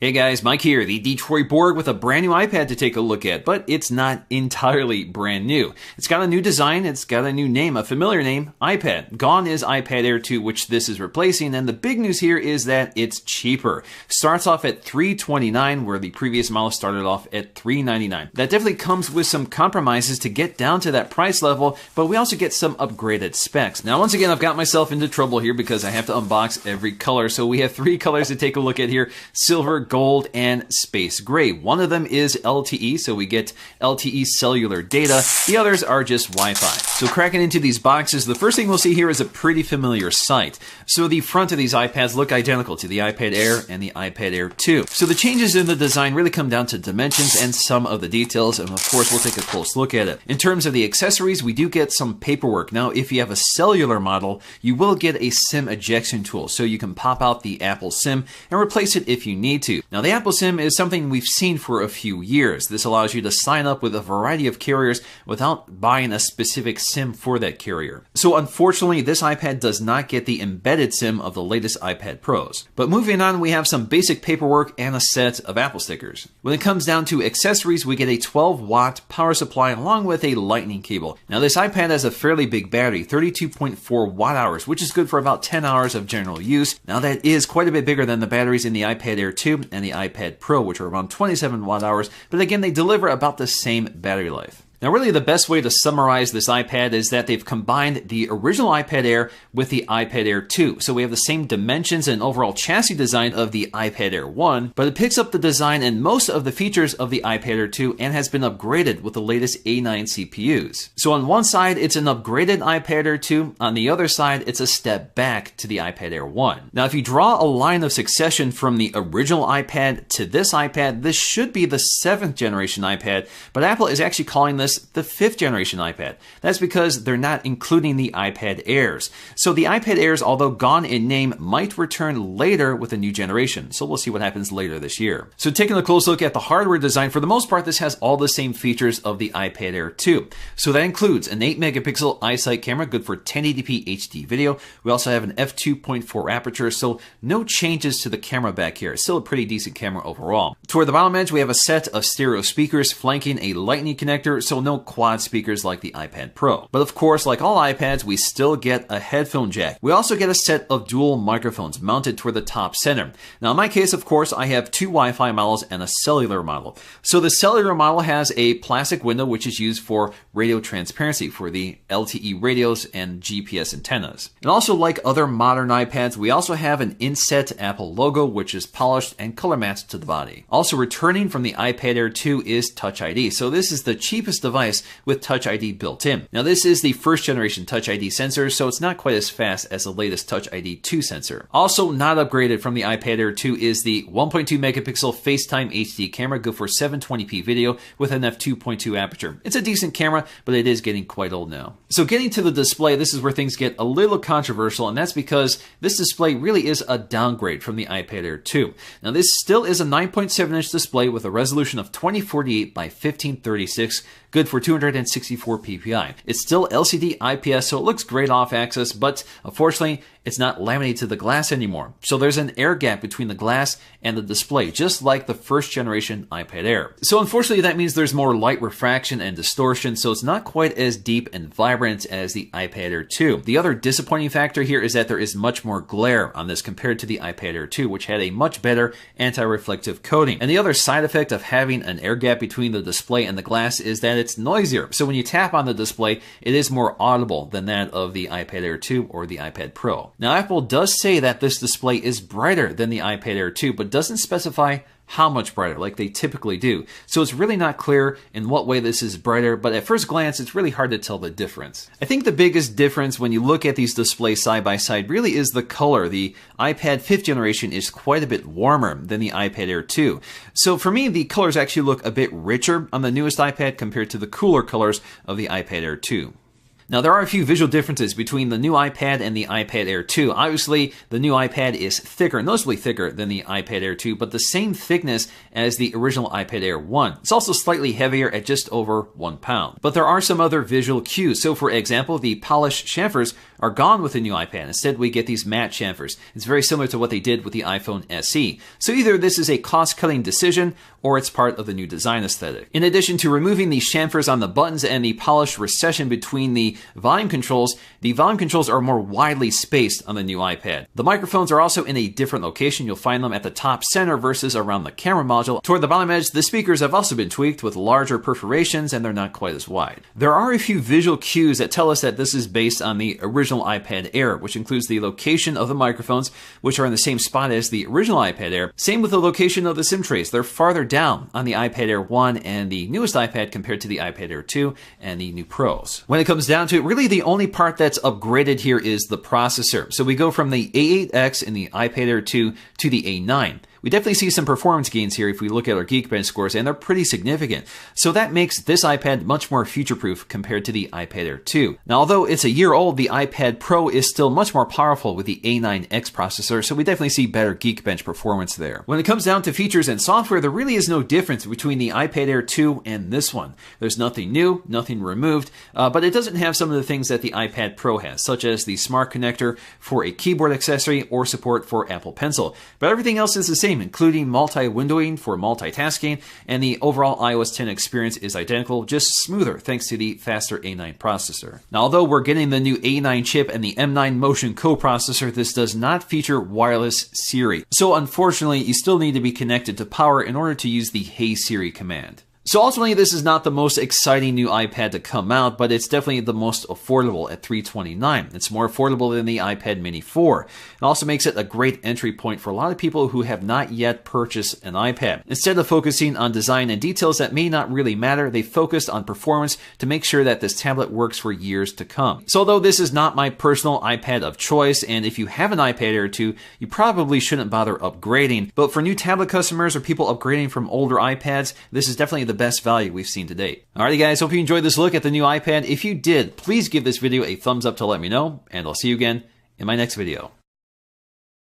Hey guys, Mike here, the Detroit Borg with a brand new iPad to take a look at, but it's not entirely brand new. It's got a new design, it's got a new name, a familiar name, iPad. Gone is iPad Air 2, which this is replacing, and the big news here is that it's cheaper. Starts off at $329, where the previous model started off at $399. That definitely comes with some compromises to get down to that price level, but we also get some upgraded specs. Now once again, I've got myself into trouble here because I have to unbox every color, so we have 3 colors to take a look at here: silver, gold, and space gray. One of them is LTE, so we get LTE cellular data. The others are just Wi-Fi. So cracking into these boxes, the first thing we'll see here is a pretty familiar sight. So the front of these iPads look identical to the iPad Air and the iPad Air 2. So the changes in the design really come down to dimensions and some of the details, and of course we'll take a close look at it. In terms of the accessories, we do get some paperwork. Now if you have a cellular model, you will get a SIM ejection tool, so you can pop out the Apple SIM and replace it if you need to. Now the Apple SIM is something we've seen for a few years. This allows you to sign up with a variety of carriers without buying a specific SIM for that carrier. So unfortunately, this iPad does not get the embedded SIM of the latest iPad Pros. But moving on, we have some basic paperwork and a set of Apple stickers. When it comes down to accessories, we get a 12-watt power supply along with a lightning cable. Now this iPad has a fairly big battery, 32.4 watt hours, which is good for about 10 hours of general use. Now that is quite a bit bigger than the batteries in the iPad Air 2 and the iPad Pro, which are around 27 watt hours, but again, they deliver about the same battery life. Now really the best way to summarize this iPad is that they've combined the original iPad Air with the iPad Air 2. So we have the same dimensions and overall chassis design of the iPad Air 1, but it picks up the design and most of the features of the iPad Air 2 and has been upgraded with the latest A9 CPUs. So on one side, it's an upgraded iPad Air 2. On the other side, it's a step back to the iPad Air 1. Now if you draw a line of succession from the original iPad to this iPad, this should be the 7th generation iPad, but Apple is actually calling this the 5th generation iPad. That's because they're not including the iPad Airs. So the iPad Airs, although gone in name, might return later with a new generation. So we'll see what happens later this year. So taking a close look at the hardware design, for the most part, this has all the same features of the iPad Air 2. So that includes an 8 megapixel iSight camera, good for 1080p HD video. We also have an f2.4 aperture, so no changes to the camera back here. It's still a pretty decent camera overall. Toward the bottom edge, we have a set of stereo speakers flanking a lightning connector, so no quad speakers like the iPad Pro. But of course, like all iPads, we still get a headphone jack. We also get a set of dual microphones mounted toward the top center. Now in my case, of course, I have 2 Wi-Fi models and a cellular model. So the cellular model has a plastic window which is used for radio transparency for the LTE radios and GPS antennas. And also like other modern iPads, we also have an inset Apple logo which is polished and color matched to the body. Also returning from the iPad Air 2 is Touch ID. So this is the cheapest device with Touch ID built in. Now this is the 1st generation Touch ID sensor, so it's not quite as fast as the latest Touch ID 2 sensor. Also not upgraded from the iPad Air 2 is the 1.2 megapixel FaceTime HD camera, good for 720p video with an f2.2 aperture. It's a decent camera, but it is getting quite old now. So getting to the display, this is where things get a little controversial, and that's because this display really is a downgrade from the iPad Air 2. Now this still is a 9.7-inch display with a resolution of 2048 by 1536, good for 264 ppi. It's still LCD IPS, so it looks great off axis, but unfortunately, it's not laminated to the glass anymore. So there's an air gap between the glass and the display, just like the 1st generation iPad Air. So unfortunately, that means there's more light refraction and distortion, so it's not quite as deep and vibrant as the iPad Air 2. The other disappointing factor here is that there is much more glare on this compared to the iPad Air 2, which had a much better anti-reflective coating. And the other side effect of having an air gap between the display and the glass is that it's noisier. So when you tap on the display, it is more audible than that of the iPad Air 2 or the iPad Pro. Now, Apple does say that this display is brighter than the iPad Air 2, but doesn't specify how much brighter, like they typically do. So it's really not clear in what way this is brighter, but at first glance, it's really hard to tell the difference. I think the biggest difference when you look at these displays side by side really is the color. The iPad 5th generation is quite a bit warmer than the iPad Air 2. So for me, the colors actually look a bit richer on the newest iPad compared to the cooler colors of the iPad Air 2. Now, there are a few visual differences between the new iPad and the iPad Air 2. Obviously, the new iPad is thicker, noticeably thicker than the iPad Air 2, but the same thickness as the original iPad Air 1. It's also slightly heavier at just over 1 pound. But there are some other visual cues. So, for example, the polished chamfers are gone with the new iPad. Instead, we get these matte chamfers. It's very similar to what they did with the iPhone SE. So either this is a cost-cutting decision, or it's part of the new design aesthetic. In addition to removing the chamfers on the buttons and the polished recession between the volume controls are more widely spaced on the new iPad. The microphones are also in a different location. You'll find them at the top center versus around the camera module. Toward the bottom edge, the speakers have also been tweaked with larger perforations, and they're not quite as wide. There are a few visual cues that tell us that this is based on the original iPad Air, which includes the location of the microphones, which are in the same spot as the original iPad Air. Same with the location of the SIM trays. They're farther down on the iPad Air 1 and the newest iPad compared to the iPad Air 2 and the new Pros. When it comes down to it, really the only part that's upgraded here is the processor. So we go from the A8X in the iPad Air 2 to the A9. We definitely see some performance gains here if we look at our Geekbench scores, and they're pretty significant. So that makes this iPad much more future-proof compared to the iPad Air 2. Now, although it's a year old, the iPad Pro is still much more powerful with the A9X processor, so we definitely see better Geekbench performance there. When it comes down to features and software, there really is no difference between the iPad Air 2 and this one. There's nothing new, nothing removed, but it doesn't have some of the things that the iPad Pro has, such as the Smart Connector for a keyboard accessory or support for Apple Pencil. But everything else is the same, including multi-windowing for multitasking, and the overall iOS 10 experience is identical, just smoother thanks to the faster A9 processor. Now, although we're getting the new A9 chip and the M9 Motion coprocessor, this does not feature wireless Siri. So unfortunately, you still need to be connected to power in order to use the Hey Siri command. So ultimately, this is not the most exciting new iPad to come out, but it's definitely the most affordable at $329. It's more affordable than the iPad Mini 4. It also makes it a great entry point for a lot of people who have not yet purchased an iPad. Instead of focusing on design and details that may not really matter, they focused on performance to make sure that this tablet works for years to come. So although this is not my personal iPad of choice, and if you have an iPad Air 2, you probably shouldn't bother upgrading, but for new tablet customers or people upgrading from older iPads, this is definitely the best value we've seen to date. Alrighty guys, hope you enjoyed this look at the new iPad. If you did, please give this video a thumbs up to let me know, and I'll see you again in my next video.